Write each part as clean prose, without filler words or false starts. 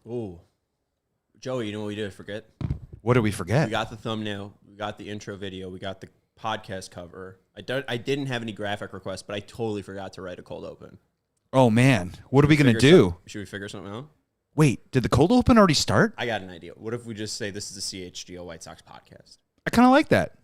Ooh. Joey, you know what we did forget? What did we forget? We got the thumbnail. We got the intro video. We got the podcast cover. I didn't have any graphic requests, but I totally forgot to write a cold open. Oh, man. What are we going to do? Should we figure something out? Wait, did the cold open already start? I got an idea. What if we just say this is the CHGO White Sox podcast? I kind of like that.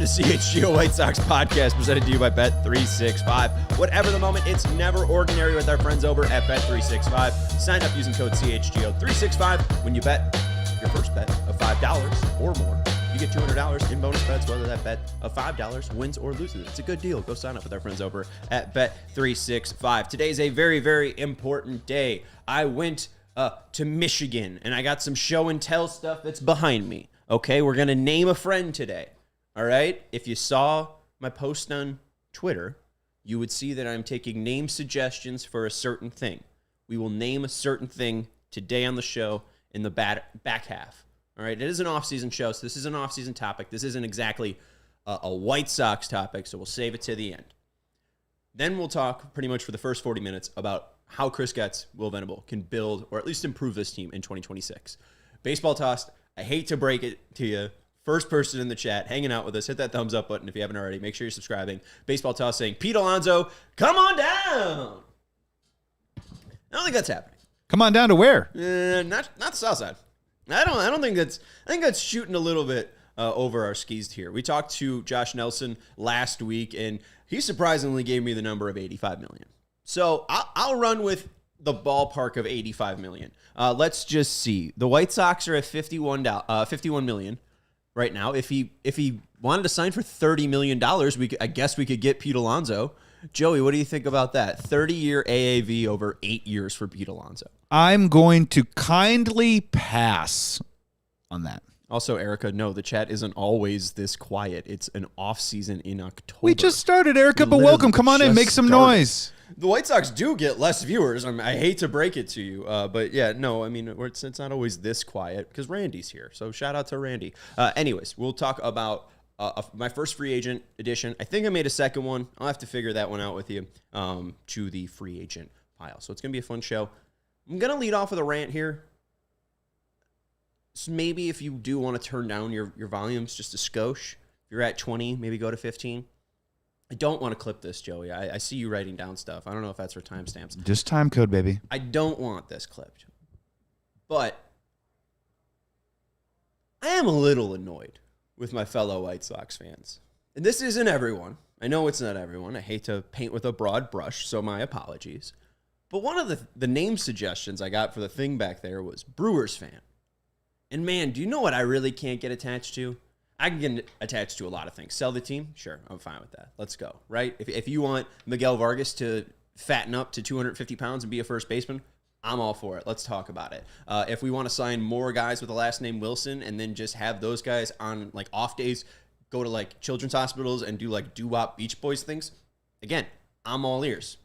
CHGO White Sox podcast presented to you by Bet365. Whatever the moment, it's never ordinary with our friends over at Bet365. Sign up using code CHGO365. When you bet your first bet of $5 or more, you get $200 in bonus bets, whether that bet of $5 wins or loses. It's a good deal. Go sign up with our friends over at Bet365. Today is a very, very important day. I went to Michigan, and I got some show and tell stuff that's behind me. Okay, we're going to name a friend today. All right, if you saw my post on Twitter, you would see that I'm taking name suggestions for a certain thing. We will name a certain thing today on the show in the back half. All right, it is an off-season show, so this is an off-season topic. This isn't exactly a White Sox topic, so we'll save it to the end. Then we'll talk pretty much for the first 40 minutes about how Chris Getz, Will Venable can build or at least improve this team in 2026. Baseball tossed. I hate to break it to you. First person in the chat hanging out with us, hit that thumbs up button if you haven't already. Make sure you're subscribing. Baseball Toss saying, Pete Alonso, come on down. I don't think that's happening. Come on down to where? Not the south side. I think that's shooting a little bit over our skis here. We talked to Josh Nelson last week, and he surprisingly gave me the number of 85 million. So I'll run with the ballpark of 85 million. Let's just see. The White Sox are at 51 million. Right now, if he wanted to sign for $30 million, I guess we could get Pete Alonso. Joey, what do you think about that? 30-year AAV over 8 years for Pete Alonso. I'm going to kindly pass on that. Also, Erica, no, the chat isn't always this quiet. It's an off season in October. We just started, Erica, but welcome. Come on in, make some noise. The White Sox do get less viewers. I hate to break it to you, but yeah, no, I mean, it's not always this quiet because Randy's here. So shout out to Randy. Anyways, we'll talk about my first free agent edition. I think I made a second one. I'll have to figure that one out with you to the free agent pile. So it's going to be a fun show. I'm going to lead off with a rant here. So maybe if you do want to turn down your volumes just a skosh, if you're at 20, maybe go to 15. I don't want to clip this, Joey. I see you writing down stuff. I don't know if that's for timestamps. Just time code, baby. I don't want this clipped. But I am a little annoyed with my fellow White Sox fans. And this isn't everyone. I know it's not everyone. I hate to paint with a broad brush, so my apologies. But one of the name suggestions I got for the thing back there was Brewers fan. And man, do you know what I really can't get attached to? I can get attached to a lot of things. Sell the team? Sure, I'm fine with that. Let's go, right? If you want Miguel Vargas to fatten up to 250 pounds and be a first baseman, I'm all for it. Let's talk about it. If we want to sign more guys with the last name Wilson and then just have those guys on like off days go to like children's hospitals and do like doo-wop Beach Boys things, again, I'm all ears.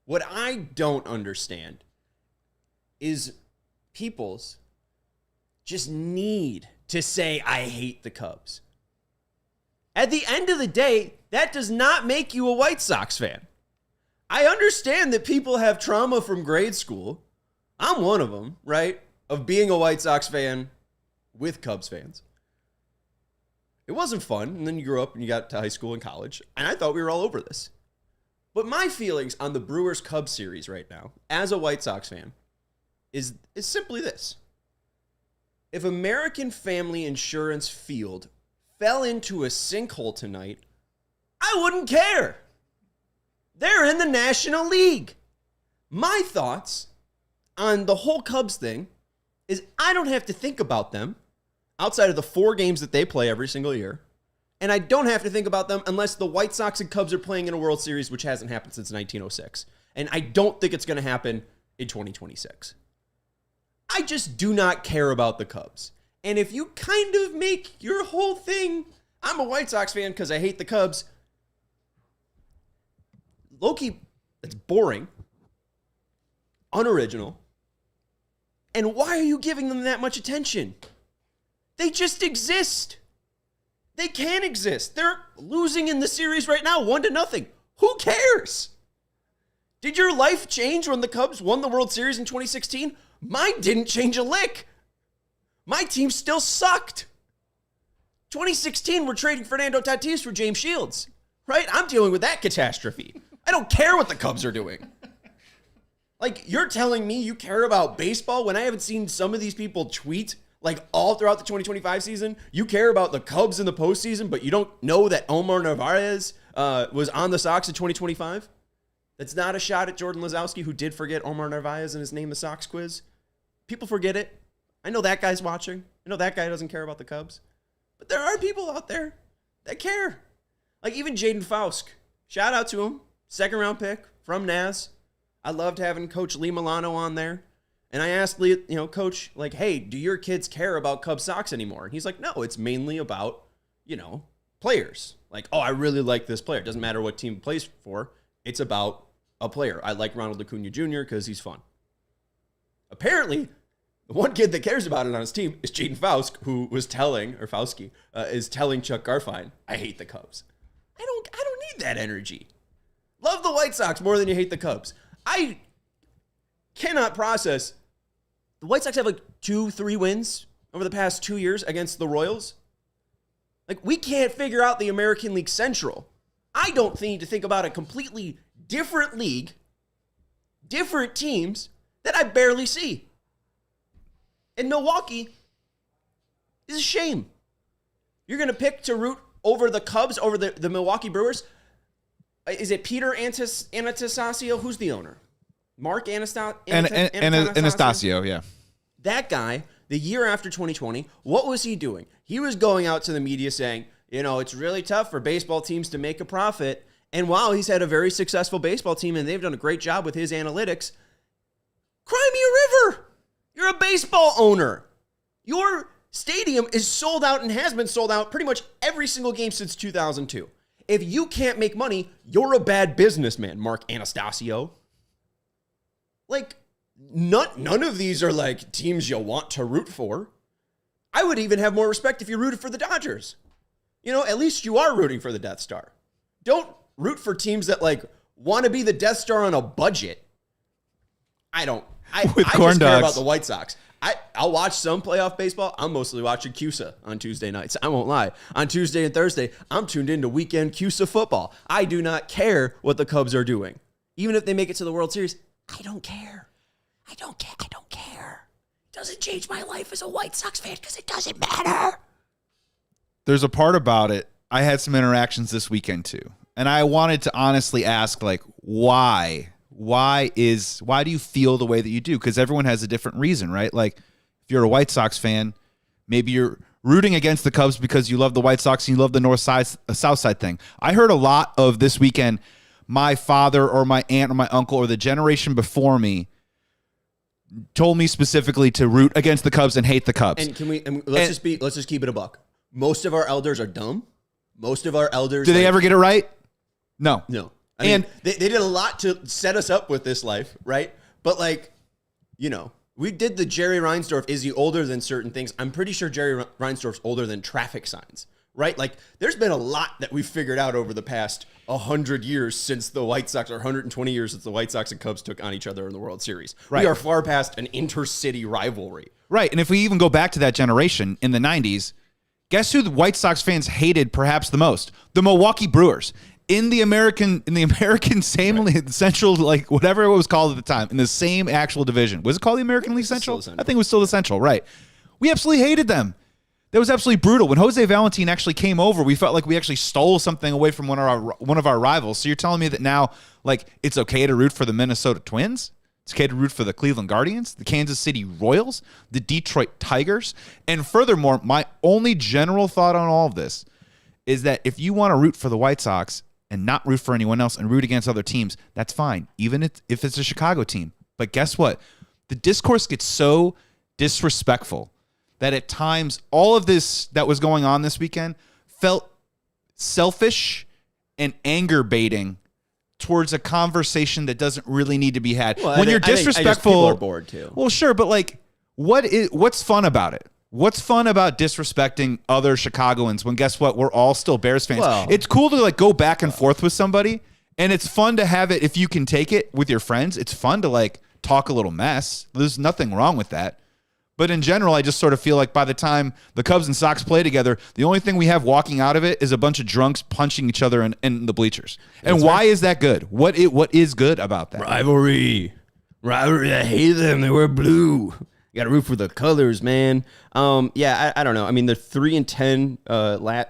What I don't understand is people's just need to say, I hate the Cubs. At the end of the day, that does not make you a White Sox fan. I understand that people have trauma from grade school. I'm one of them, right? Of being a White Sox fan with Cubs fans. It wasn't fun, and then you grew up and you got to high school and college, and I thought we were all over this. But my feelings on the Brewers-Cubs series right now, as a White Sox fan, is simply this. If American Family Insurance Field fell into a sinkhole tonight, I wouldn't care. They're in the National League. My thoughts on the whole Cubs thing is I don't have to think about them outside of the 4 games that they play every single year And I don't have to think about them unless the White Sox and Cubs are playing in a World Series, which hasn't happened since 1906. And I don't think it's going to happen in 2026. I just do not care about the Cubs. And if you kind of make your whole thing, I'm a White Sox fan because I hate the Cubs, low-key, it's boring, unoriginal. And why are you giving them that much attention? They just exist. They can exist. They're losing in the series right now, 1-0. Who cares? Did your life change when the Cubs won the World Series in 2016? Mine didn't change a lick. My team still sucked. 2016, we're trading Fernando Tatis for James Shields, right? I'm dealing with that catastrophe. I don't care what the Cubs are doing. Like, you're telling me you care about baseball when I haven't seen some of these people tweet, like, all throughout the 2025 season? You care about the Cubs in the postseason, but you don't know that Omar Narvaez was on the Sox in 2025? That's not a shot at Jordan Lazowski, who did forget Omar Narvaez in his Name the Sox quiz. People forget it. I know that guy's watching. I know that guy doesn't care about the Cubs. But there are people out there that care. Like even Jaden Fausk. Shout out to him. Second round pick from Naz. I loved having Coach Lee Milano on there. And I asked Lee, Coach, like, hey, do your kids care about Cubs Sox anymore? And he's like, no, it's mainly about, players. Like, oh, I really like this player. It doesn't matter what team he plays for. It's about a player. I like Ronald Acuna Jr. because he's fun. Apparently, the one kid that cares about it on his team is Jaden Fausk, who was telling Chuck Garfien, I hate the Cubs. I don't need that energy. Love the White Sox more than you hate the Cubs. I cannot process. The White Sox have like 2-3 wins over the past 2 years against the Royals. Like, we can't figure out the American League Central. I don't need to think about a completely different league, different teams that I barely see. And Milwaukee is a shame. You're going to pick to root over the Cubs, over the Milwaukee Brewers. Is it Peter Anastasio? Who's the owner? Mark Anastasio? Anastasio, yeah. That guy, the year after 2020, what was he doing? He was going out to the media saying, it's really tough for baseball teams to make a profit. And while he's had a very successful baseball team and they've done a great job with his analytics, cry me a river. You're a baseball owner. Your stadium is sold out and has been sold out pretty much every single game since 2002. If you can't make money, you're a bad businessman, Mark Anastasio. Like, none of these are like teams you'll want to root for. I would even have more respect if you rooted for the Dodgers. At least you are rooting for the Death Star. Don't root for teams that like want to be the Death Star on a budget. I just care about the White Sox. I'll watch some playoff baseball. I'm mostly watching CUSA on Tuesday nights. I won't lie. On Tuesday and Thursday, I'm tuned into weekend CUSA football. I do not care what the Cubs are doing. Even if they make it to the World Series, I don't care. I don't care. It doesn't change my life as a White Sox fan because it doesn't matter. There's a part about it. I had some interactions this weekend too. And I wanted to honestly ask, like, why? Why do you feel the way that you do? Because everyone has a different reason, right? Like, if you're a White Sox fan, maybe you're rooting against the Cubs because you love the White Sox and you love the North Side, South Side thing. I heard a lot of this weekend, my father or my aunt or my uncle or the generation before me told me specifically to root against the Cubs and hate the Cubs. And let's just keep it a buck. Most of our elders are dumb. Most of our elders... Do they ever get it right? No. I mean, they did a lot to set us up with this life, right? But we did the Jerry Reinsdorf, is he older than certain things? I'm pretty sure Jerry Reinsdorf's older than traffic signs, right? Like, there's been a lot that we've figured out over the past 100 years since the White Sox, or 120 years since the White Sox and Cubs took on each other in the World Series. Right. We are far past an intercity rivalry. Right, and if we even go back to that generation in the 90s, guess who the White Sox fans hated perhaps the most? The Milwaukee Brewers. In the American same right. Central, like whatever it was called at the time, in the same actual division. Was it called the American League Central? I think it was still the Central, right. We absolutely hated them. That was absolutely brutal. When Jose Valentin actually came over, we felt like we actually stole something away from one of our rivals. So you're telling me that now, like, it's okay to root for the Minnesota Twins? It's okay to root for the Cleveland Guardians, the Kansas City Royals, the Detroit Tigers? And furthermore, my only general thought on all of this is that if you want to root for the White Sox and not root for anyone else and root against other teams, that's fine, even if it's a Chicago team. But guess what? The discourse gets so disrespectful that at times all of this that was going on this weekend felt selfish and anger baiting towards a conversation that doesn't really need to be had. Well, when you're disrespectful, people are bored too. Well, sure, but like, what's fun about it? What's fun about disrespecting other Chicagoans when guess what? We're all still Bears fans. Well, it's cool to like go back and forth with somebody, and it's fun to have it if you can take it with your friends. It's fun to like talk a little mess. There's nothing wrong with that. But in general, I just sort of feel like by the time the Cubs and Sox play together, the only thing we have walking out of it is a bunch of drunks punching each other in the bleachers. And why is that good? What is good about that? Rivalry. I hate them. They wear blue. You got to root for the colors, man. Yeah, I don't know. I mean, they're 3-10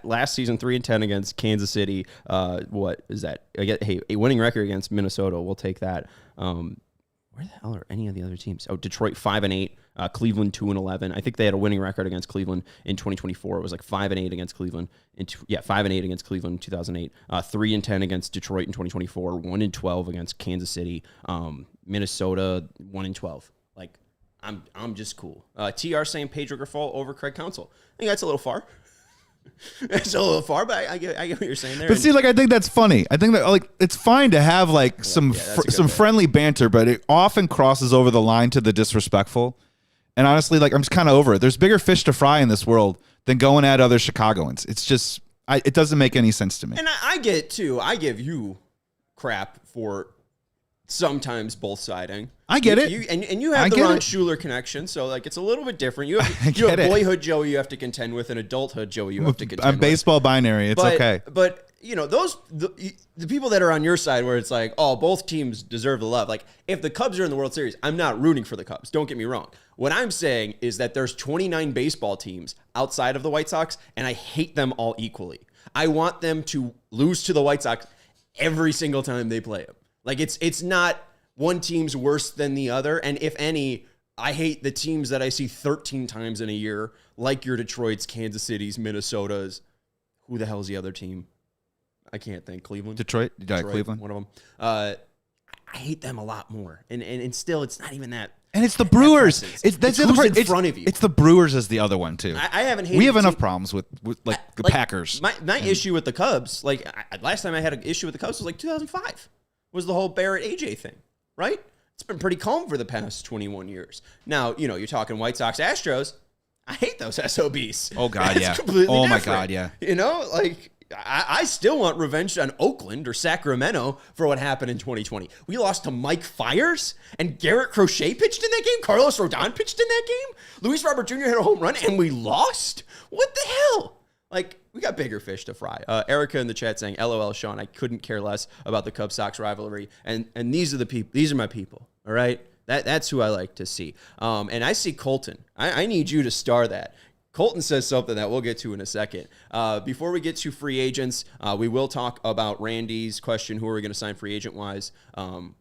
last season, 3-10 against Kansas City. What is that? Hey, a winning record against Minnesota. We'll take that. Where the hell are any of the other teams? Oh, Detroit 5-8. Cleveland 2-11. I think they had a winning record against Cleveland in 2024. It was like 5-8 against Cleveland. 5-8 against Cleveland in 2008. 3-10 against Detroit in 2024. 1-12 against Kansas City. Minnesota 1-12. Like, I'm just cool. TR saying Pedro Grifol over Craig Counsell. I think that's a little far. It's a little far, but I get what you're saying there. But see, like, I think that's funny. I think that like it's fine to have like some friendly banter, but it often crosses over the line to the disrespectful. And honestly, like, I'm just kind of over it. There's bigger fish to fry in this world than going at other Chicagoans. It's just, it doesn't make any sense to me. And I get, too, I give you crap for sometimes both siding. I get it. And you have the Ron Schuler connection, so, like, it's a little bit different. You have boyhood Joey you have to contend with and adulthood Joey you have to contend with. I'm baseball binary. It's okay. But, you know, the people that are on your side where it's like, oh, both teams deserve the love. Like, if the Cubs are in the World Series, I'm not rooting for the Cubs. Don't get me wrong. What I'm saying is that there's 29 baseball teams outside of the White Sox, and I hate them all equally. I want them to lose to the White Sox every single time they play them. Like, it's not one team's worse than the other, and if any, I hate the teams that I see 13 times in a year, like your Detroits, Kansas Cities, Minnesotas. Who the hell is the other team? I can't think. Cleveland? Detroit, Cleveland. One of them. I hate them a lot more, and still, it's not even that. And it's the Brewers. That's the other part. In front of you. It's the Brewers as the other one too. I haven't hated. We have enough problems with the Packers. My issue with the Cubs, like last time I had an issue with the Cubs was like 2005. Was the whole Barrett AJ thing, right? It's been pretty calm for the past 21 years. Now, you know, you're talking White Sox, Astros. I hate those SOBs. Oh God, That's yeah. Completely oh different. my God, yeah. You know, like. I still want revenge on Oakland or Sacramento for what happened in 2020. We lost to Mike Fiers and Garrett Crochet pitched in that game. Carlos Rodon pitched in that game. Luis Robert Jr. hit a home run and we lost? What the hell? Like, we got bigger fish to fry. Erica in the chat saying, LOL, Sean, I couldn't care less about the Cubs-Sox rivalry. And these are the people. These are my people, all right? That's who I like to see. And I see Colton. I need you to star that. Colton says something that we'll get to in a second. Before we get to free agents, we will talk about Randy's question, who are we going to sign free agent-wise.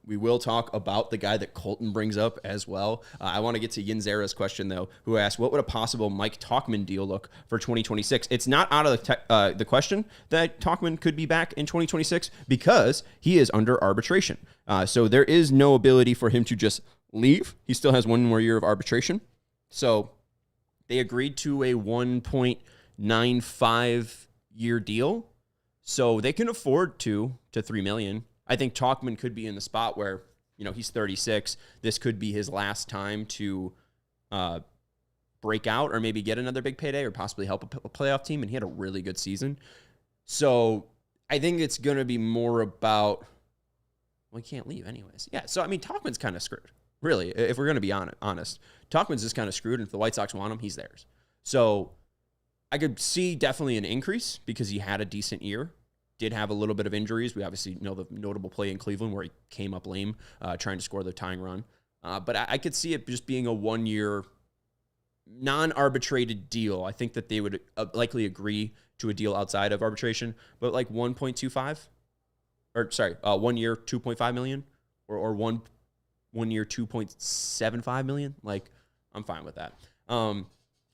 We will talk about the guy that Colton brings up as well. I want to get to Yinzera's question, though, who asked, what would a possible Mike Tauchman deal look for 2026? It's not out of the question that Tauchman could be back in 2026 because he is under arbitration. So there is no ability for him to just leave. He still has one more year of arbitration. So they agreed to a 1.95 year deal, so they can afford $2 to $3 million. I think Tauchman could be in the spot where, you know, he's 36. This could be his last time to break out or maybe get another big payday or possibly help a playoff team, and he had a really good season. So I think it's going to be more about, well, he can't leave anyways. Yeah, so, I mean, Tauchman's kind of screwed. Really, if we're going to be honest, Tauchman's just kind of screwed, and if the White Sox want him, he's theirs. So I could see definitely an increase because he had a decent year, did have a little bit of injuries. We obviously know the notable play in Cleveland where he came up lame trying to score the tying run. But I could see it just being a 1 year non-arbitrated deal. I think that they would likely agree to a deal outside of arbitration, but like 1.25 or sorry, 1 year, 2.5 million or 1 year, 2.75 million. Like, I'm fine with that.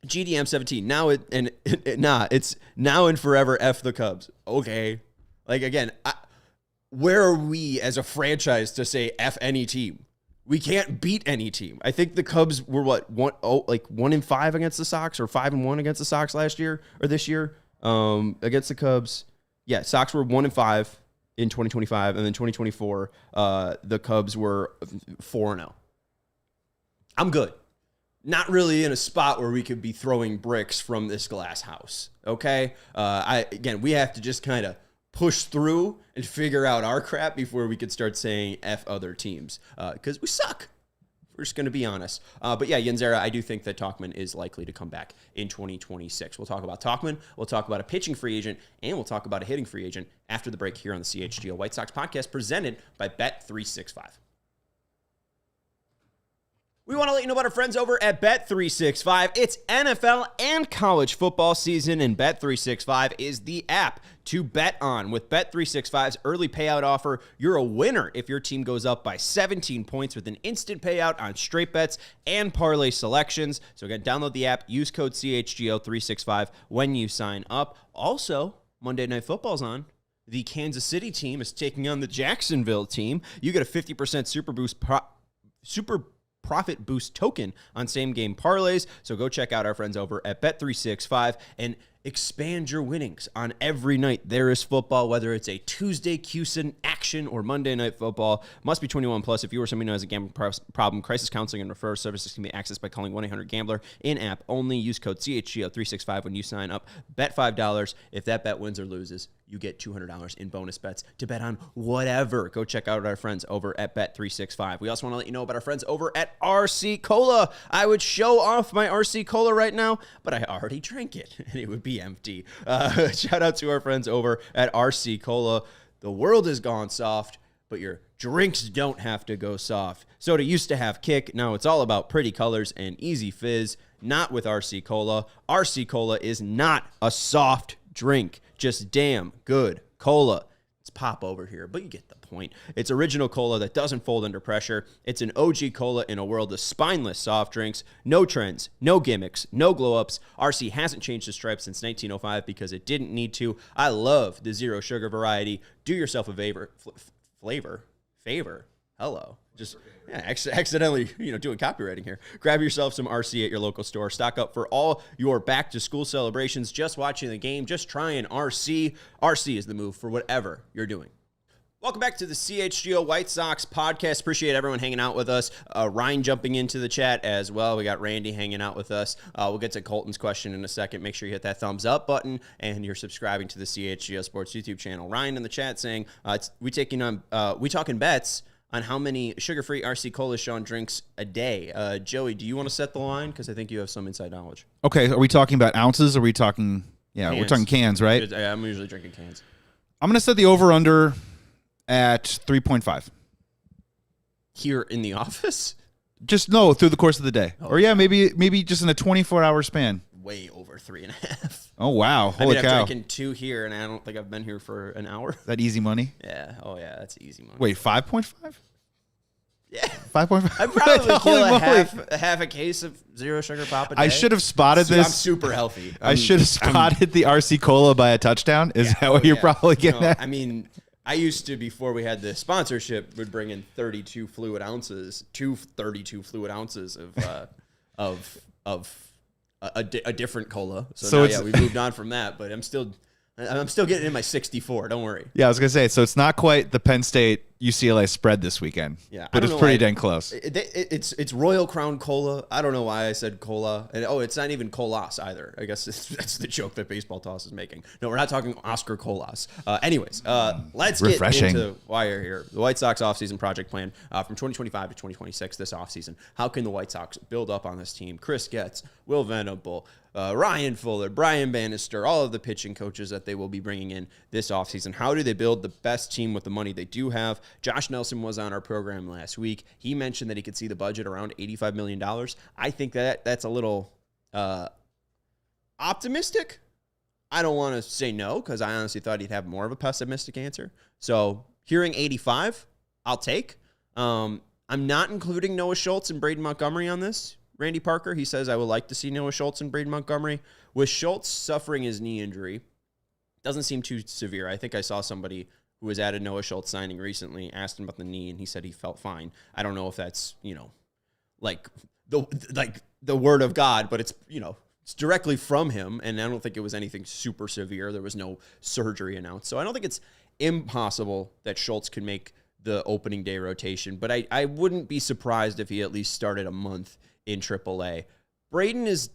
GDM 17. Now it's now and forever F the Cubs. Okay. Like, again, where are we as a franchise to say F any team? We can't beat any team. I think the Cubs were 1-5 against the Sox, or 5-1 against the Sox last year or this year against the Cubs. Yeah, Sox were 1-5 in 2025, and then 2024, the Cubs were 4-0. I'm good. Not really in a spot where we could be throwing bricks from this glass house. Okay. We have to just kind of push through and figure out our crap before we could start saying F other teams. Because we suck. We're just going to be honest. But yeah, Yanzera, I do think that Tauchman is likely to come back in 2026. We'll talk about Tauchman. We'll talk about a pitching free agent, and we'll talk about a hitting free agent after the break here on the CHGO White Sox podcast presented by Bet365. We want to let you know about our friends over at Bet365. It's NFL and college football season, and Bet365 is the app to bet on. With Bet365's early payout offer, you're a winner if your team goes up by 17 points with an instant payout on straight bets and parlay selections. So again, download the app, use code CHGO365 when you sign up. Also, Monday Night Football's on. The Kansas City team is taking on the Jacksonville team. You get a 50% Super Profit Boost token on same game parlays. So go check out our friends over at Bet365 and expand your winnings on every night there is football, whether it's a Tuesday Cusin action or Monday Night Football. Must be 21 plus. If you or somebody who has a gambling problem, crisis counseling and referral services can be accessed by calling 1-800-GAMBLER. In-app only. Use code CHGO365 when you sign up. Bet $5. If that bet wins or loses, you get $200 in bonus bets to bet on whatever. Go check out our friends over at Bet365. We also want to let you know about our friends over at RC Cola. I would show off my RC Cola right now, but I already drank it, and it would be empty. Shout out to our friends over at RC Cola. The world has gone soft, but your drinks don't have to go soft. Soda used to have kick. Now it's all about pretty colors and easy fizz. Not with RC Cola. RC Cola is not a soft drink. Just damn good cola. It's pop over here, but you get the point. It's original cola that doesn't fold under pressure. It's an OG cola in a world of spineless soft drinks. No trends, no gimmicks, no glow-ups. RC hasn't changed the stripe since 1905 because it didn't need to. I love the zero sugar variety. Do yourself a favor. Hello. Just accidentally, doing copywriting here. Grab yourself some RC at your local store. Stock up for all your back-to-school celebrations. Just watching the game, just trying RC. RC is the move for whatever you're doing. Welcome back to the CHGO White Sox podcast. Appreciate everyone hanging out with us. Ryan jumping into the chat as well. We got Randy hanging out with us. We'll get to Colton's question in a second. Make sure you hit that thumbs up button and you're subscribing to the CHGO Sports YouTube channel. Ryan in the chat saying, we talking bets on how many sugar-free RC Cola Sean drinks a day. Joey, do you want to set the line? Because I think you have some inside knowledge. Okay, are we talking about ounces? Or are we talking, cans. We're talking cans, right? Yeah, I'm usually drinking cans. I'm going to set the over-under at 3.5. Here in the office? Just through the course of the day. Or maybe just in a 24-hour span. Way over 3.5. Oh, wow. Holy cow. I'm drinking 2 here, and I don't think I've been here for an hour. That easy money? Yeah. Oh, yeah, that's easy money. Wait, 5.5? Yeah. 5.5? I'd probably kill half a case of zero sugar pop a day. I should have spotted this. I'm super healthy. I should have spotted the RC Cola by a touchdown. Is that what you're probably getting at? I mean, I used to, before we had the sponsorship, would bring in 32 fluid ounces of a different cola. So now, we moved on from that, but I'm still getting in my 64. Don't worry. Yeah, I was gonna say, so it's not quite the Penn State UCLA spread this weekend. Yeah, but it's pretty dang close. It's Royal Crown Cola. I don't know why I said cola. And it's not even Colas either. I guess that's the joke that Baseball Toss is making. No, we're not talking Oscar Colas. Anyways, let's get into why you're here. The White Sox offseason project plan from 2025 to 2026. This offseason, how can the White Sox build up on this team? Chris Getz, Will Venable, Ryan Fuller, Brian Bannister, all of the pitching coaches that they will be bringing in this offseason. How do they build the best team with the money they do have? Josh Nelson was on our program last week. He mentioned that he could see the budget around $85 million. I think that's a little optimistic. I don't want to say no because I honestly thought he'd have more of a pessimistic answer. So hearing 85, I'll take. I'm not including Noah Schultz and Braden Montgomery on this Randy Parker. He says, I would like to see Noah Schultz and Braden Montgomery. With Schultz suffering his knee injury, doesn't seem too severe. I think I saw somebody who was at a Noah Schultz signing recently, asked him about the knee, and he said he felt fine. I don't know if that's, like the word of God, but it's, it's directly from him, and I don't think it was anything super severe. There was no surgery announced. So I don't think it's impossible that Schultz could make the opening day rotation, but I wouldn't be surprised if he at least started a month in AAA. Braden is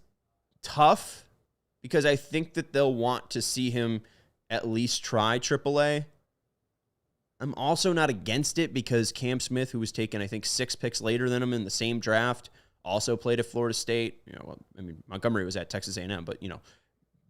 tough because I think that they'll want to see him at least try AAA. I'm also not against it because Cam Smith, who was taken, I think, 6 picks later than him in the same draft, also played at Florida State. Montgomery was at Texas A&M, but,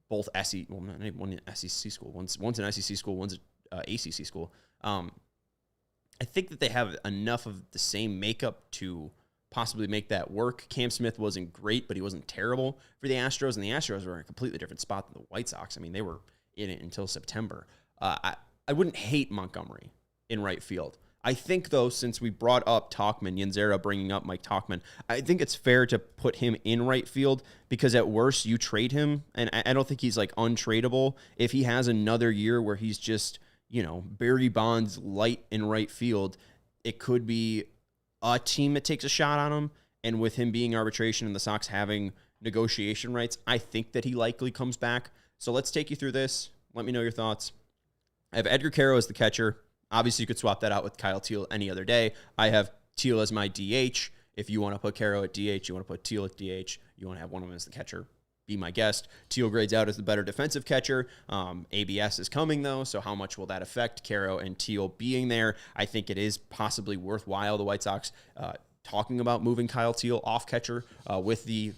both SEC, well, not one SEC school. One's an SEC school, one's an ACC school. I think that they have enough of the same makeup to possibly make that work. Cam Smith wasn't great, but he wasn't terrible for the Astros, and the Astros were in a completely different spot than the White Sox. They were in it until September. I wouldn't hate Montgomery in right field. I think, though, since we brought up Tauchman, Yanzera bringing up Mike Tauchman, I think it's fair to put him in right field because at worst you trade him, and I don't think he's untradeable. If he has another year where he's just, Barry Bonds light in right field, it could be a team that takes a shot on him, and with him being arbitration and the Sox having negotiation rights, I think that he likely comes back. So let's take you through this. Let me know your thoughts. I have Edgar Caro as the catcher. Obviously, you could swap that out with Kyle Teal any other day. I have Teal as my DH. If you want to put Caro at DH, you want to put Teal at DH, you want to have one of them as the catcher, be my guest. Teal grades out as the better defensive catcher. ABS is coming, though, so how much will that affect Caro and Teal being there? I think it is possibly worthwhile, the White Sox talking about moving Kyle Teal off catcher with the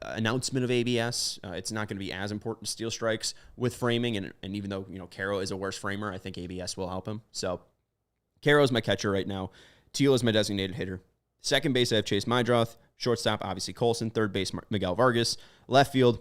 announcement of ABS. It's not going to be as important to steal strikes with framing, and even though Caro is a worse framer, I think ABS will help him. So Caro is my catcher right now. Teal is my designated hitter. Second base, I have Chase Meidroth. Shortstop, obviously Colson. Third base, Miguel Vargas. Left field,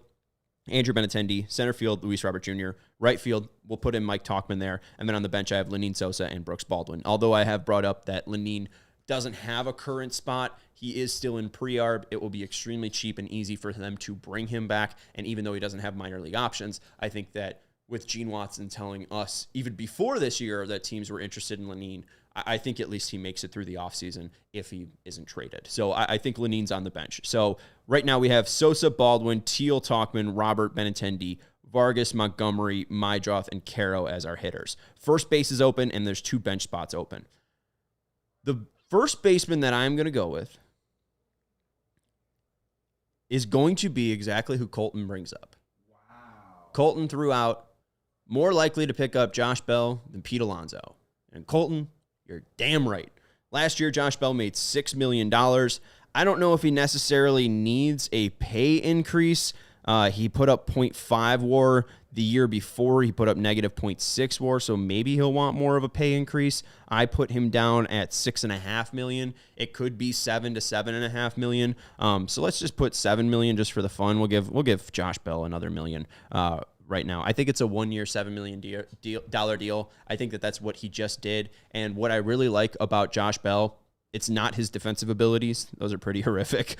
Andrew Benintendi. Center field, Luis Robert Jr. Right field, we'll put in Mike Tauchman there. And then on the bench, I have Lenine Sosa and Brooks Baldwin. Although I have brought up that Lenine doesn't have a current spot, he is still in pre-arb. It will be extremely cheap and easy for them to bring him back. And even though he doesn't have minor league options, I think that with Gene Watson telling us even before this year that teams were interested in Lenine, I think at least he makes it through the offseason if he isn't traded. So I think Lenine's on the bench. So right now we have Sosa, Baldwin, Teal, Tauchman, Robert, Benintendi, Vargas, Montgomery, Meidroth, and Caro as our hitters. First base is open, and there's 2 bench spots open. The first baseman that I'm going to go with is going to be exactly who Colton brings up. Wow. Colton threw out more likely to pick up Josh Bell than Pete Alonso. And Colton, you're damn right. Last year, Josh Bell made $6 million. I don't know if he necessarily needs a pay increase. He put up 0.5 WAR the year before. He put up negative 0.6 WAR, so maybe he'll want more of a pay increase. I put him down at $6.5 million. It could be $7 to $7.5 million. So let's just put $7 million just for the fun. We'll give Josh Bell another $1 million. Right now, I think it's a 1-year, $7 million deal. I think that's what he just did. And what I really like about Josh Bell, it's not his defensive abilities. Those are pretty horrific.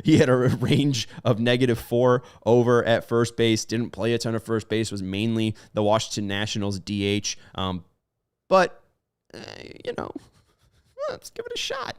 He had a range of -4 over at first base. Didn't play a ton of first base. Was mainly the Washington Nationals DH. But let's give it a shot.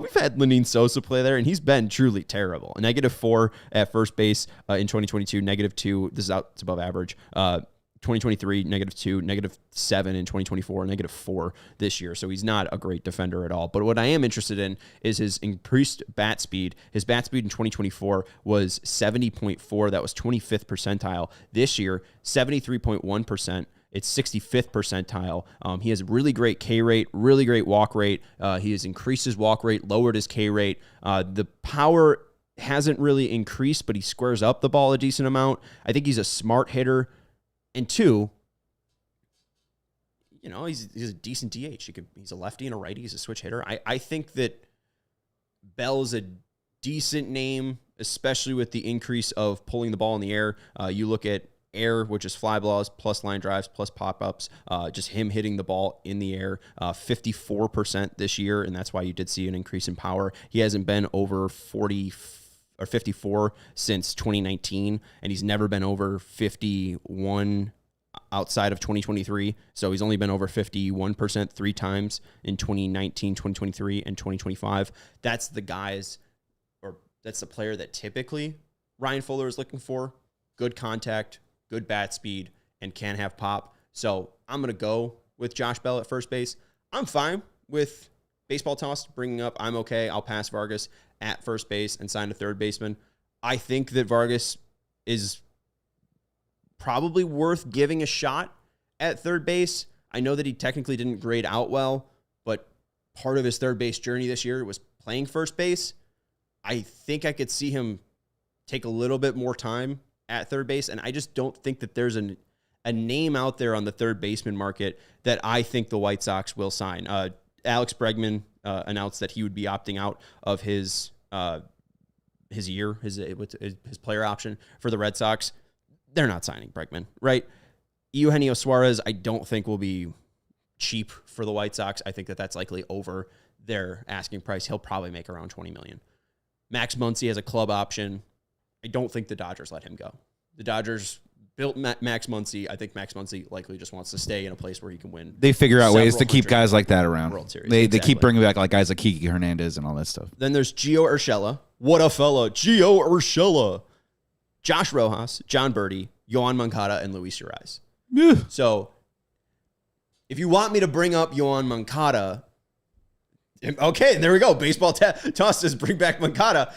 We've had Lenine Sosa play there, and he's been truly terrible. A -4 at first base in 2022, -2. This is out. It's above average. 2023, -2, -7 in 2024, -4 this year. So he's not a great defender at all. But what I am interested in is his increased bat speed. His bat speed in 2024 was 70.4. That was 25th percentile. This year, 73.1%. It's 65th percentile. He has a really great K rate, really great walk rate. He has increased his walk rate, lowered his K rate. The power hasn't really increased, but he squares up the ball a decent amount. I think he's a smart hitter. And 2, he's a decent DH. He's a lefty and a righty. He's a switch hitter. I think that Bell's a decent name, especially with the increase of pulling the ball in the air. You look at air, which is fly balls, plus line drives, plus pop-ups, just him hitting the ball in the air, 54% this year, and that's why you did see an increase in power. He hasn't been over 40 or 54 since 2019, and he's never been over 51 outside of 2023. So he's only been over 51% 3 times in 2019, 2023, and 2025. That's the guys, or that's the player that typically Ryan Fuller is looking for. Good contact, good bat speed, and can have pop. So I'm going to go with Josh Bell at first base. I'm fine with baseball toss bringing up. I'm okay. I'll pass Vargas at first base and sign a third baseman. I think that Vargas is probably worth giving a shot at third base. I know that he technically didn't grade out well, but part of his third base journey this year was playing first base. I think I could see him take a little bit more time at third base, and I just don't think that there's a name out there on the third baseman market that I think the White Sox will sign. Alex Bregman announced that he would be opting out of his year, his player option for the Red Sox. They're not signing Bregman, right? Eugenio Suarez, I don't think will be cheap for the White Sox. I think that that's likely over their asking price. He'll probably make around $20 million. Max Muncy has a club option. I don't think the Dodgers let him go. The Dodgers built Max Muncy. I think Max Muncy likely just wants to stay in a place where he can win. They figure out ways to keep guys like that around. World Series. They keep bringing back like guys like Kiki Hernandez and all that stuff. Then there's Gio Urshela. What a fella. Gio Urshela. Josh Rojas, John Birdie, Yohan Moncada, and Luis Urias. Yeah. So if you want me to bring up Yohan Moncada, okay, there we go. Baseball toss says bring back Moncada.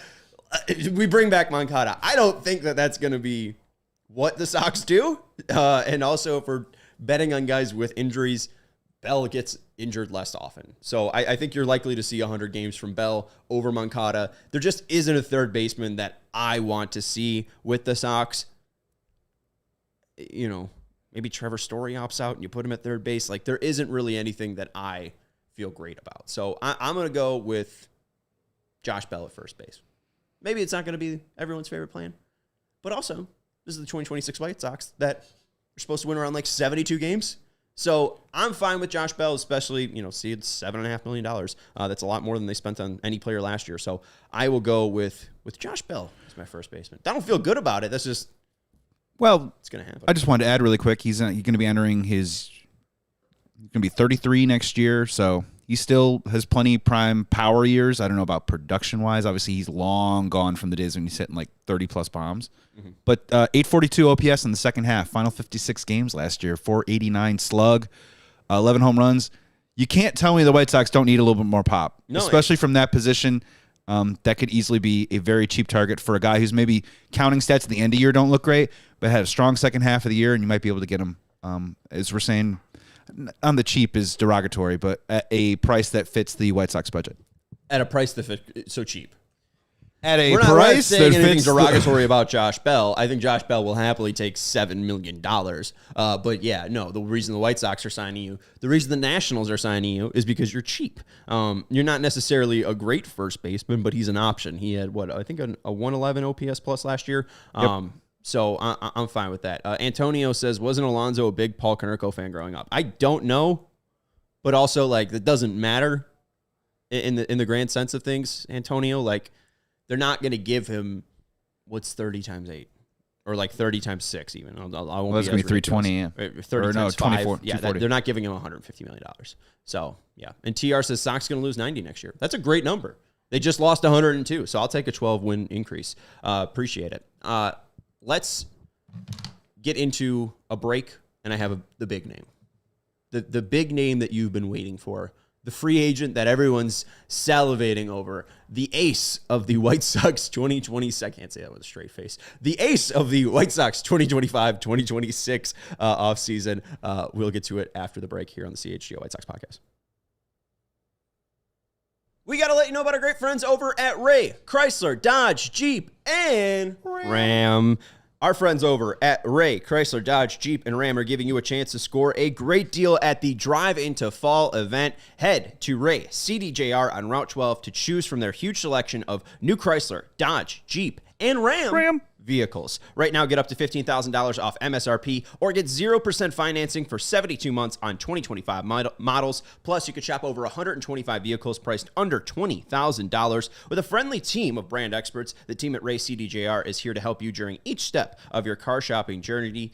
We bring back Moncada. I don't think that that's going to be what the Sox do. And also, if we're betting on guys with injuries, Bell gets injured less often. So I think you're likely to see 100 games from Bell over Moncada. There just isn't a third baseman that I want to see with the Sox. You know, maybe Trevor Story opts out and you put him at third base. Like, there isn't really anything that I feel great about. So I'm going to go with Josh Bell at first base. Maybe it's not going to be everyone's favorite plan, but also this is the 2026 White Sox that are supposed to win around like 72 games. So I'm fine with Josh Bell, especially, it's $7.5 million. That's a lot more than they spent on any player last year. So I will go with Josh Bell as my first baseman. I don't feel good about it. That's just, it's going to happen. I just wanted to add really quick. He's going to be entering he's going to be 33 next year. So he still has plenty prime power years. I don't know about production-wise. Obviously, he's long gone from the days when he's hitting like 30-plus bombs. Mm-hmm. But 842 OPS in the second half. Final 56 games last year. 489 slug. 11 home runs. You can't tell me the White Sox don't need a little bit more pop. No, especially from that position. That could easily be a very cheap target for a guy who's maybe counting stats at the end of the year don't look great, but had a strong second half of the year, and you might be able to get him, as we're saying, on the cheap is derogatory, but at a price that fits the White Sox budget. At a price that fits, so cheap. At a price that fits. We're not saying anything derogatory about Josh Bell. I think Josh Bell will happily take $7 million. But yeah, no, the reason the White Sox are signing you, the reason the Nationals are signing you is because you're cheap. You're not necessarily a great first baseman, but he's an option. He had, I think a 111 OPS plus last year. Yep. So I'm fine with that. Antonio says, wasn't Alonso a big Paul Konerko fan growing up? I don't know, but also that doesn't matter in the grand sense of things. Antonio, they're not going to give him what's 30 times 8 or 30 times 6 even. I won't that's going to be 320. Yeah. 30 times 24, 5. Yeah, they're not giving him $150 million. So yeah. And TR says Sox going to lose 90 next year. That's a great number. They just lost 102. So I'll take a 12-win increase. Appreciate it. Let's get into a break, and I have the big name. The big name that you've been waiting for. The free agent that everyone's salivating over. The ace of the White Sox 2026. I can't say that with a straight face. The ace of the White Sox 2025-2026 offseason. We'll get to it after the break here on the CHGO White Sox podcast. We got to let you know about our great friends over at Ray, Chrysler, Dodge, Jeep, and Ram. Our friends over at Ray, Chrysler, Dodge, Jeep, and Ram are giving you a chance to score a great deal at the Drive Into Fall event. Head to Ray CDJR on Route 12 to choose from their huge selection of new Chrysler, Dodge, Jeep, and Ram vehicles. Right now, get up to $15,000 off MSRP or get 0% financing for 72 months on 2025 models. Plus, you could shop over 125 vehicles priced under $20,000 with a friendly team of brand experts. The team at Ray CDJR is here to help you during each step of your car shopping journey.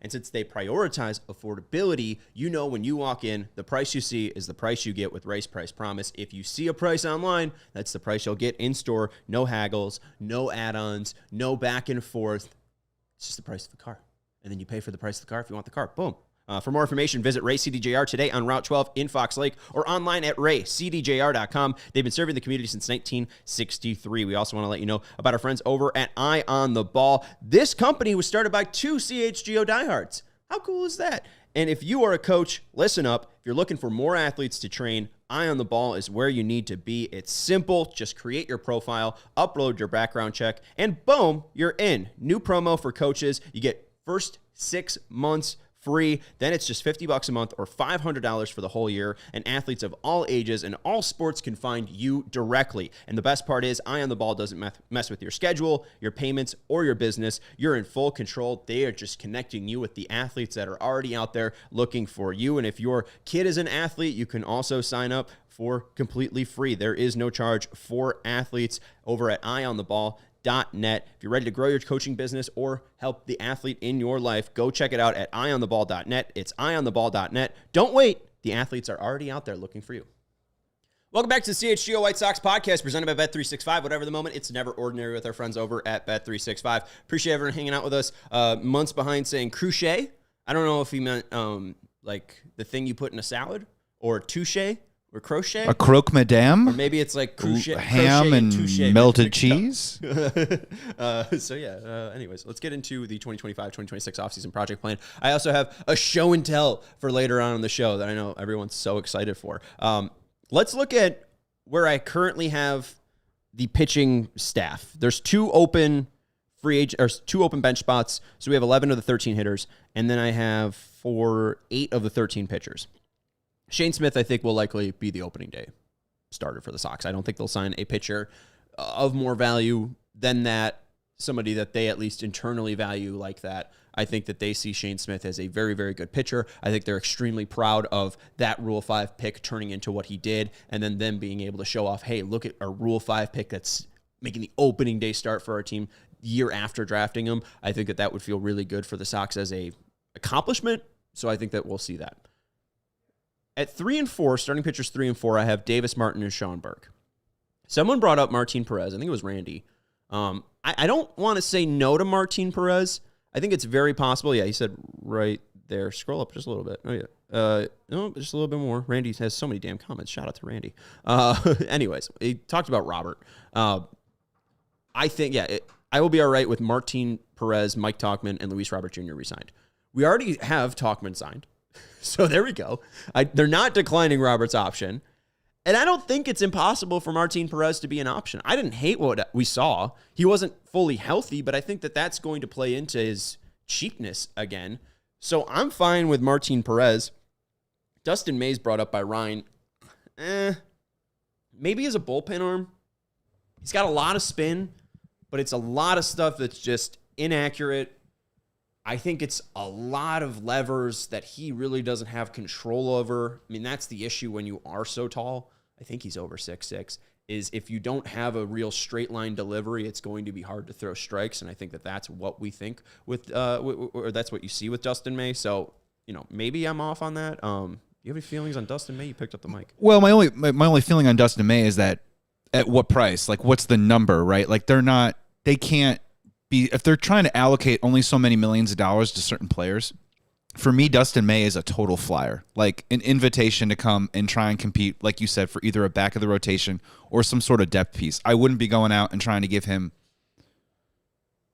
And since they prioritize affordability, you know when you walk in, the price you see is the price you get with Ray's Price Promise. If you see a price online, that's the price you'll get in store. No haggles, no add-ons, no back and forth. It's just the price of the car. And then you pay for the price of the car if you want the car. Boom. For more information, visit Ray CDJR today on Route 12 in Fox Lake or online at raycdjr.com. They've been serving the community since 1963. We also want to let you know about our friends over at Eye on the Ball. This company was started by 2 CHGO diehards. How cool is that? And if you are a coach, listen up. If you're looking for more athletes to train, Eye on the Ball is where you need to be. It's simple. Just create your profile, upload your background check, and boom, you're in. New promo for coaches. You get first 6 months free. Then it's just $50 a month or $500 for the whole year. And athletes of all ages and all sports can find you directly. And the best part is Eye on the Ball doesn't mess with your schedule, your payments, or your business. You're in full control. They are just connecting you with the athletes that are already out there looking for you. And if your kid is an athlete, you can also sign up for completely free. There is no charge for athletes over at eyeontheball.net. If you're ready to grow your coaching business or help the athlete in your life, go check it out at eyeontheball.net. It's eyeontheball.net. Don't wait. The athletes are already out there looking for you. Welcome back to the CHGO White Sox podcast presented by Bet365. Whatever the moment, it's never ordinary with our friends over at Bet365. Appreciate everyone hanging out with us. Months behind saying crochet. I don't know if he meant like the thing you put in a salad or touche. Or crochet? A croque madame? Or maybe it's like crochet, ham and touche melted cheese? Anyways, let's get into the 2025-2026 offseason project plan. I also have a show and tell for later on in the show that I know everyone's so excited for. Let's look at where I currently have the pitching staff. There's 2 open bench spots. So we have 11 of the 13 hitters, and then I have 8 of the 13 pitchers. Shane Smith, I think, will likely be the opening day starter for the Sox. I don't think they'll sign a pitcher of more value than that, somebody that they at least internally value like that. I think that they see Shane Smith as a very, very good pitcher. I think they're extremely proud of that Rule 5 pick turning into what he did, and then them being able to show off, hey, look at our Rule 5 pick that's making the opening day start for our team year after drafting him. I think that would feel really good for the Sox as a accomplishment, so I think that we'll see that. At 3 and 4, starting pitchers 3 and 4, I have Davis Martin and Sean Burke. Someone brought up Martin Perez. I think it was Randy. I don't want to say no to Martin Perez. I think it's very possible. Yeah, he said right there. Scroll up just a little bit. Oh, yeah. No, just a little bit more. Randy has so many damn comments. Shout out to Randy. Anyways, he talked about Robert. I think, I will be all right with Martin Perez, Mike Tauchman, and Luis Robert Jr. re-signed. We already have Tauchman signed. So there we go. They're not declining Robert's option. And I don't think it's impossible for Martin Perez to be an option. I didn't hate what we saw. He wasn't fully healthy, but I think that that's going to play into his cheapness again. So I'm fine with Martin Perez. Dustin May's brought up by Ryan. Maybe as a bullpen arm. He's got a lot of spin, but it's a lot of stuff that's just inaccurate. I think it's a lot of levers that he really doesn't have control over. I mean, that's the issue when you are so tall. I think he's over 6'6", is if you don't have a real straight line delivery, it's going to be hard to throw strikes. And I think that that's what we think with, or that's what you see with Dustin May. So, maybe I'm off on that. You have any feelings on Dustin May? You picked up the mic. Well, my only feeling on Dustin May is that at what price? Like, what's the number, right? Like, they can't be, if they're trying to allocate only so many millions of dollars to certain players, for me, Dustin May is a total flyer, like an invitation to come and try and compete, like you said, for either a back of the rotation or some sort of depth piece. I wouldn't be going out and trying to give him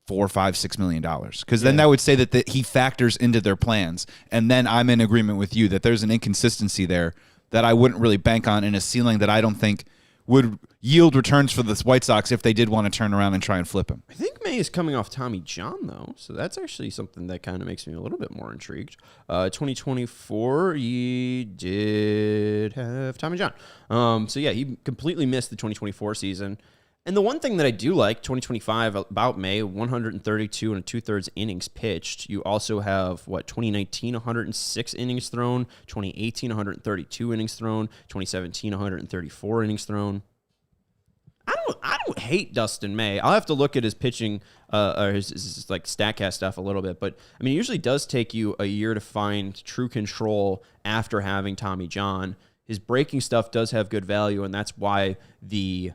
$4, $5, $6 million, because then that would say that he factors into their plans. And then I'm in agreement with you that there's an inconsistency there that I wouldn't really bank on in a ceiling that I don't think would yield returns for the White Sox if they did want to turn around and try and flip him. I think May is coming off Tommy John, though, so that's actually something that kind of makes me a little bit more intrigued. 2024, he did have Tommy John. So, yeah, he completely missed the 2024 season. And the one thing that I do like, 2025, about May, 132 and 2/3 innings pitched. You also have, 2019, 106 innings thrown, 2018, 132 innings thrown, 2017, 134 innings thrown. I don't hate Dustin May. I'll have to look at his pitching, or his like StatCast stuff a little bit, but I mean, it usually does take you a year to find true control after having Tommy John. His breaking stuff does have good value, and that's why the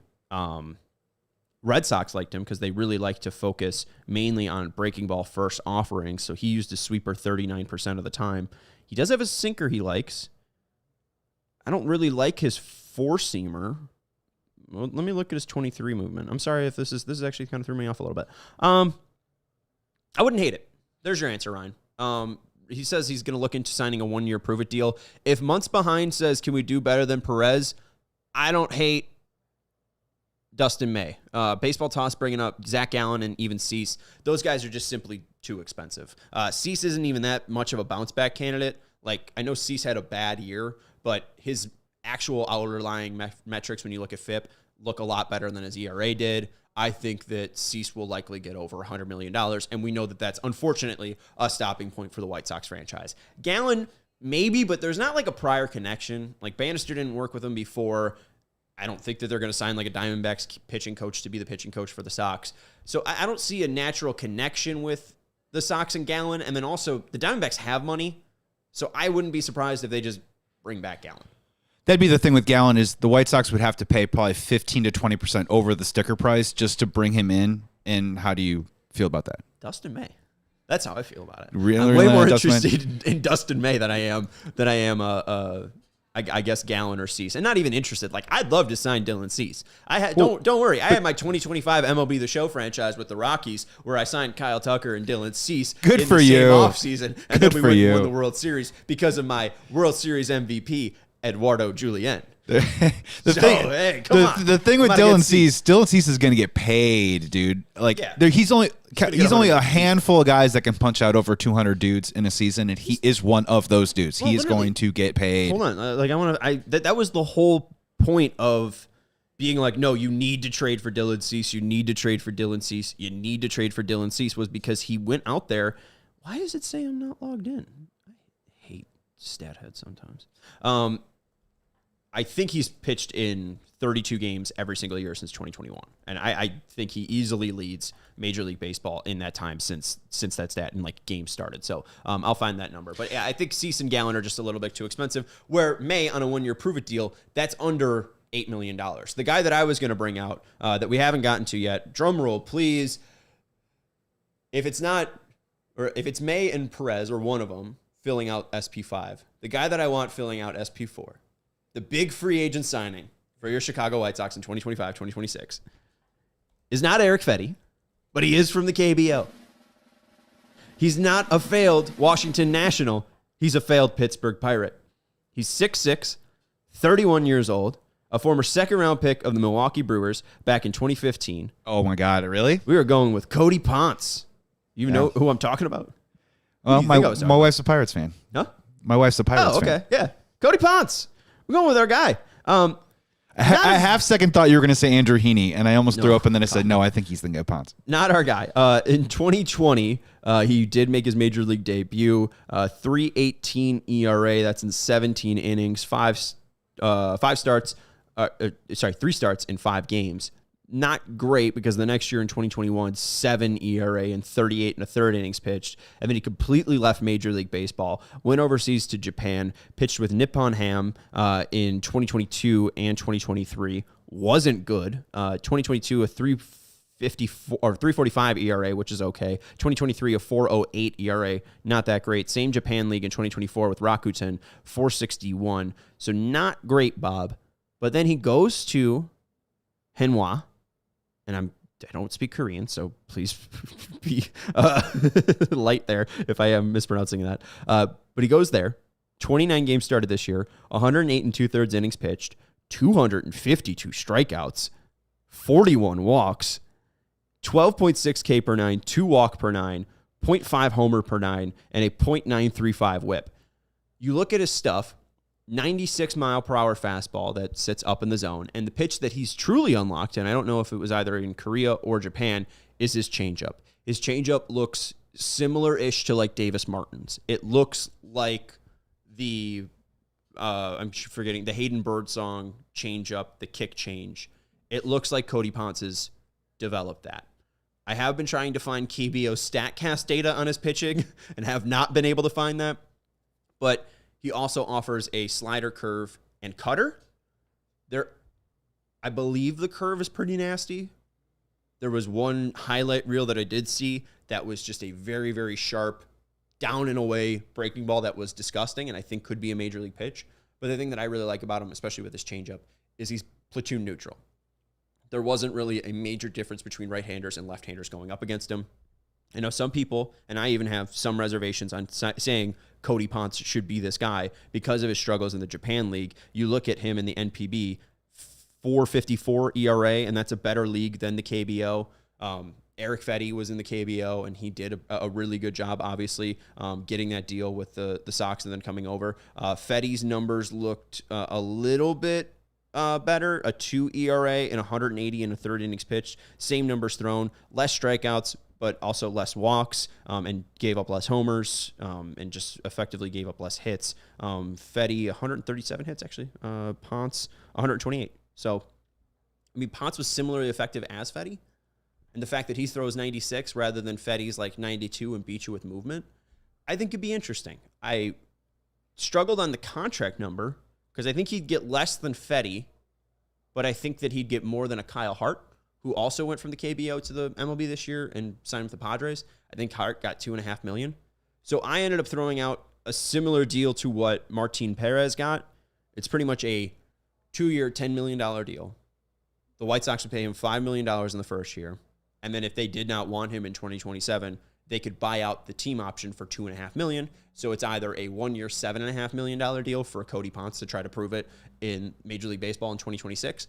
Red Sox liked him, because they really like to focus mainly on breaking ball first offerings. So he used his sweeper 39% of the time. He does have a sinker he likes. I don't really like his four-seamer. Well, let me look at his 23 movement. I'm sorry if this is actually kind of threw me off a little bit. I wouldn't hate it. There's your answer, Ryan. He says he's going to look into signing a 1-year prove-it deal. If Months Behind says, can we do better than Perez? I don't hate Dustin May. Baseball Toss bringing up Zach Gallen and even Cease. Those guys are just simply too expensive. Cease isn't even that much of a bounce-back candidate. Like, I know Cease had a bad year, but his actual underlying metrics, when you look at FIP, look a lot better than his ERA did. I think that Cease will likely get over $100 million, and we know that that's unfortunately a stopping point for the White Sox franchise. Gallen, maybe, but there's not like a prior connection. Like, Bannister didn't work with him before. I don't think that they're going to sign like a Diamondbacks pitching coach to be the pitching coach for the Sox. So I don't see a natural connection with the Sox and Gallen. And then also, the Diamondbacks have money, so I wouldn't be surprised if they just bring back Gallen. That'd be the thing with Gallen, is the White Sox would have to pay probably 15 to 20% over the sticker price just to bring him in. And how do you feel about that? Dustin May. That's how I feel about it. Really, I'm way more Dustin interested in Dustin May than I am I guess Gallen or Cease, and not even interested. Like, I'd love to sign Dylan Cease. Don't worry. I had my 2025 MLB The Show franchise with the Rockies, where I signed Kyle Tucker and Dylan Cease. Good in for the you. same offseason, and Good then for we you. won the World Series because of my World Series MVP Eduardo Julien. The thing with Dylan Cease is going to get paid, dude. Like, Yeah. he's only $100 a handful of guys that can punch out over 200 dudes in a season, and he is one of those dudes. He is going to get paid. Hold on, that was the whole point of being like, no, you need to trade for Dylan Cease. You need to trade for Dylan Cease. You need to trade for Dylan Cease, was because he went out there. Why does it say I'm not logged in? I hate StatHead sometimes. I think he's pitched in 32 games every single year since 2021. And I think he easily leads Major League Baseball in that time since that stat and like games started. So I'll find that number. But yeah, I think Cease and Gallen are just a little bit too expensive, where May on a 1-year prove-it deal, that's under $8 million. The guy that I was going to bring out that we haven't gotten to yet, drum roll, please. If it's May and Perez, or one of them, filling out SP5, the guy that I want filling out SP4, the big free agent signing for your Chicago White Sox in 2025, 2026, is not Eric Fetty, but he is from the KBO. He's not a failed Washington National. He's a failed Pittsburgh Pirate. He's 6'6", 31 years old, a former second-round pick of the Milwaukee Brewers back in 2015. Oh, my God, really? We were going with Cody Ponce. You know who I'm talking about? Well, my wife's a Pirates fan. Huh? My wife's a Pirates fan. Oh, okay. Yeah. Cody Ponce. We're going with our guy. I half second thought you were going to say Andrew Heaney, and I almost threw up, and then I said, no, I think he's thinking of Ponce. Not our guy. In 2020, he did make his major league debut. 3.18 ERA. That's in 17 innings. 3 starts in 5 games. Not great, because the next year in 2021, 7 ERA and 38 1/3 innings pitched. And then he completely left Major League Baseball, went overseas to Japan, pitched with Nippon Ham in 2022 and 2023. Wasn't good. 2022, a 3.54 or 3.45 ERA, which is okay. 2023, a 4.08 ERA, not that great. Same Japan League in 2024 with Rakuten, 4.61. So not great, Bob. But then he goes to Hanwha. And I don't speak Korean, so please be light there if I am mispronouncing that. But he goes there. 29 games started this year. 108 2/3 innings pitched. 252 strikeouts. 41 walks. 12.6 K per 9. 2 walk per 9. 0.5 homer per 9. And a .935 whip. You look at his stuff. 96-mile-per-hour fastball that sits up in the zone. And the pitch that he's truly unlocked, and I don't know if it was either in Korea or Japan, is his changeup. His changeup looks similar-ish to like Davis Martin's. It looks like the, I'm forgetting, the Hayden Birdsong changeup, the kick change. It looks like Cody Ponce's developed that. I have been trying to find KBO StatCast data on his pitching and have not been able to find that. But he also offers a slider, curve, and cutter. I believe the curve is pretty nasty. There was one highlight reel that I did see that was just a very, very sharp, down and away breaking ball that was disgusting and I think could be a major league pitch. But the thing that I really like about him, especially with his changeup, is he's platoon neutral. There wasn't really a major difference between right-handers and left-handers going up against him. I know some people, and I even have some reservations on saying Cody Ponce should be this guy because of his struggles in the Japan League. You look at him in the NPB, 4.54 ERA, and that's a better league than the KBO. Eric Fetty was in the KBO, and he did a really good job, obviously, getting that deal with the Sox and then coming over. Fetty's numbers looked a little bit better, a 2 ERA and 180 in a third innings pitched. Same numbers thrown, less strikeouts, but also less walks, and gave up less homers, and just effectively gave up less hits. Fetty, 137 hits, actually. Ponce, 128. So, I mean, Ponce was similarly effective as Fetty. And the fact that he throws 96 rather than Fetty's like 92 and beat you with movement, I think could be interesting. I struggled on the contract number because I think he'd get less than Fetty, but I think that he'd get more than a Kyle Hart, who also went from the KBO to the MLB this year and signed with the Padres. I think Hart got $2.5 million. So I ended up throwing out a similar deal to what Martin Perez got. It's pretty much a 2-year, $10 million deal. The White Sox would pay him $5 million in the first year. And then if they did not want him in 2027, they could buy out the team option for $2.5 million. So it's either a 1-year, $7.5 million deal for Cody Ponce to try to prove it in Major League Baseball in 2026,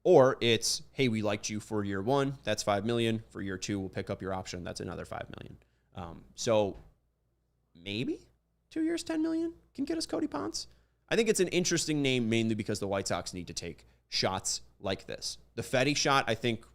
or it's, hey, we liked you for year 1, that's $5 million. For year 2, we'll pick up your option, that's another $5 million. So maybe 2 years, $10 million can get us Cody Ponce. I think it's an interesting name mainly because the White Sox need to take shots like this. The Fetty shot, I think,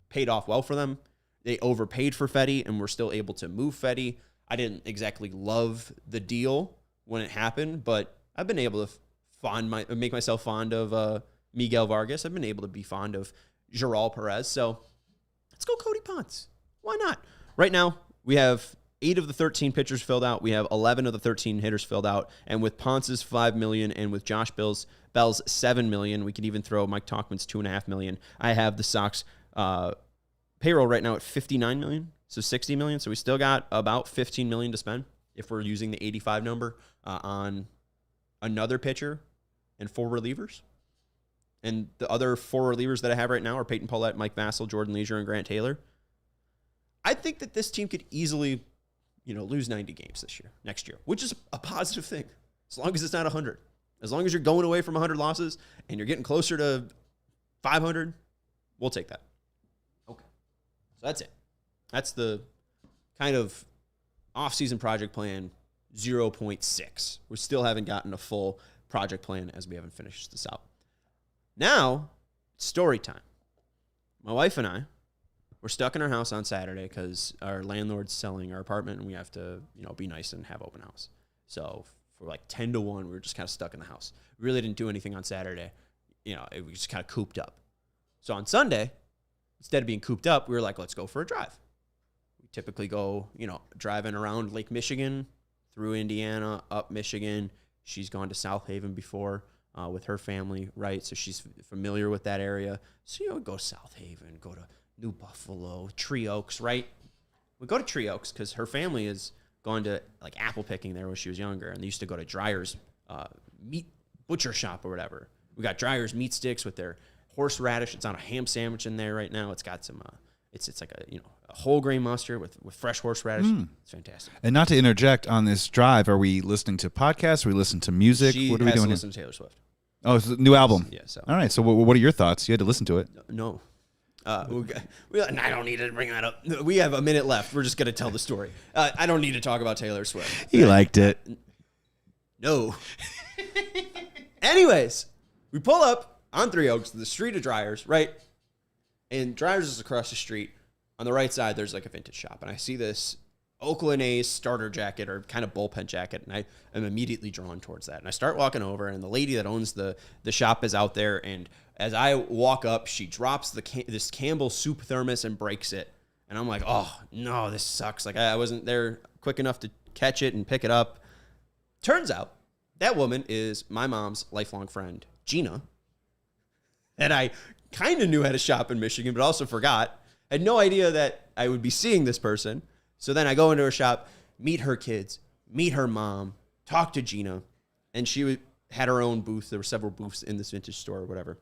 paid off well for them. They overpaid for Fetty and were still able to move Fetty. I didn't exactly love the deal when it happened, but I've been able to make myself fond of Miguel Vargas. I've been able to be fond of Geral Perez. So let's go Cody Ponce. Why not? Right now, we have 8 of the 13 pitchers filled out. We have 11 of the 13 hitters filled out. And with Ponce's $5 million and with Josh Bell's $7 million, we could even throw Mike Tauchman's $2.5 million. I have the Sox payroll right now at $59 million, so $60 million. So we still got about $15 million to spend if we're using the 85 number on another pitcher and 4 relievers. And the other 4 relievers that I have right now are Peyton Paulette, Mike Vassell, Jordan Leisure, and Grant Taylor. I think that this team could easily, lose 90 games next year, which is a positive thing, as long as it's not 100. As long as you're going away from 100 losses and you're getting closer to 500, we'll take that. Okay. So that's it. That's the kind of off-season project plan 0.6. We still haven't gotten a full project plan as we haven't finished this out. Now, it's story time. My wife and I, we're stuck in our house on Saturday because our landlord's selling our apartment and we have to, be nice and have open house. So for like 10 to 1, we were just kind of stuck in the house. We really didn't do anything on Saturday. It was just kind of cooped up. So on Sunday, instead of being cooped up, we were like, let's go for a drive. We typically go, driving around Lake Michigan, through Indiana, up Michigan. She's gone to South Haven before with her family, right? So she's familiar with that area. So, we go to South Haven, go to New Buffalo, Tree Oaks, right? We go to Tree Oaks because her family is gone to like apple picking there when she was younger, and they used to go to Dreyer's meat butcher shop or whatever. We got Dreyer's meat sticks with their horseradish. It's on a ham sandwich in there right now. It's got some, it's like a whole grain mustard with fresh horseradish. It's fantastic. And not to interject on this drive, are we listening to podcasts? Are we listening to music? What are we doing? To listen to Taylor Swift. Oh, it's a new album. Yeah. So. All right. So what are your thoughts? You had to listen to it. No. I don't need to bring that up. We have a minute left. We're just going to tell the story. I don't need to talk about Taylor Swift. He liked it. No. Anyways, we pull up on Three Oaks to the street of Dryers, right? And Dryers is across the street. On the right side, there's like a vintage shop. And I see this Oakland A's starter jacket or kind of bullpen jacket. And I am immediately drawn towards that. And I start walking over, and the lady that owns the shop is out there. And as I walk up, she drops this Campbell soup thermos and breaks it. And I'm like, oh, no, this sucks. Like, I wasn't there quick enough to catch it and pick it up. Turns out that woman is my mom's lifelong friend, Gina. And I kind of knew had a shop in Michigan, but also forgot. I had no idea that I would be seeing this person. So then I go into her shop, meet her kids, meet her mom, talk to Gina. And she had her own booth. There were several booths in this vintage store or whatever.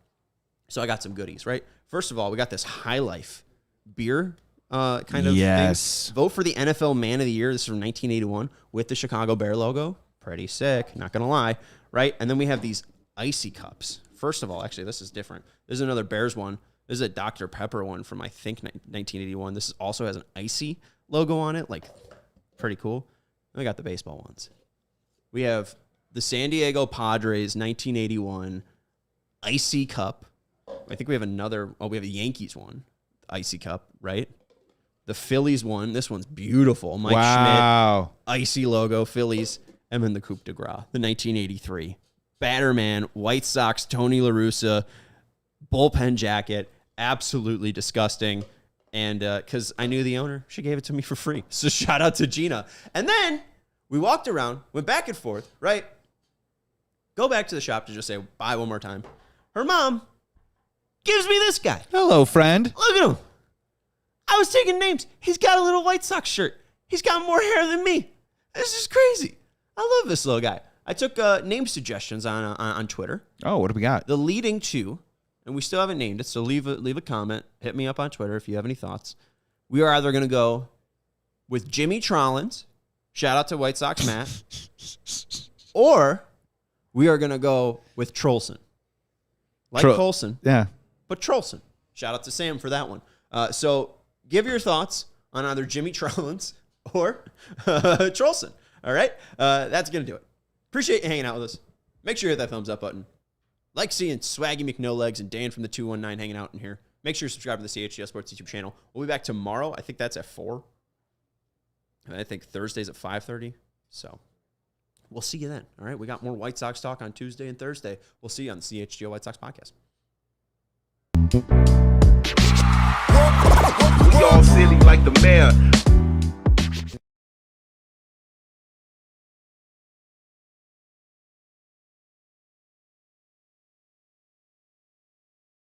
So I got some goodies, right? First of all, we got this High Life beer kind of thing. Vote for the NFL Man of the Year. This is from 1981 with the Chicago Bear logo. Pretty sick, not going to lie, right? And then we have these icy cups. First of all, actually, this is different. There's another Bears one. This is a Dr. Pepper one from, I think, 1981. This also has an icy logo on it. Like, pretty cool. And we got the baseball ones. We have the San Diego Padres 1981 icy cup. I think we have another. Oh, we have a Yankees one, icy cup, right? The Phillies one. This one's beautiful. Mike Schmidt, icy logo, Phillies. And then the Coupe de Gras, the 1983 Batterman, White Sox, Tony La Russa, bullpen jacket. Absolutely disgusting. And because I knew the owner, she gave it to me for free. So shout out to Gina. And then we walked around, went back and forth, right? Go back to the shop to just say bye one more time. Her mom gives me this guy. Hello, friend. Look at him. I was taking names. He's got a little White Sox shirt. He's got more hair than me. This is crazy. I love this little guy. I took name suggestions on Twitter. Oh, what do we got? The leading two, and we still haven't named it, so leave a comment. Hit me up on Twitter if you have any thoughts. We are either going to go with Jimmy Trollins, shout out to White Sox Matt, or we are going to go with Trollson. Like Colson. Yeah. But Trollson. Shout out to Sam for that one. So give your thoughts on either Jimmy Trollins or Trollson. All right? That's going to do it. Appreciate you hanging out with us. Make sure you hit that thumbs up button. Like seeing Swaggy McNolegs and Dan from the 219 hanging out in here. Make sure you subscribe to the CHGO Sports YouTube channel. We'll be back tomorrow. I think that's at 4. And I think Thursday's at 5:30. So we'll see you then. All right? We got more White Sox talk on Tuesday and Thursday. We'll see you on the CHGO White Sox podcast. We all silly like the mayor.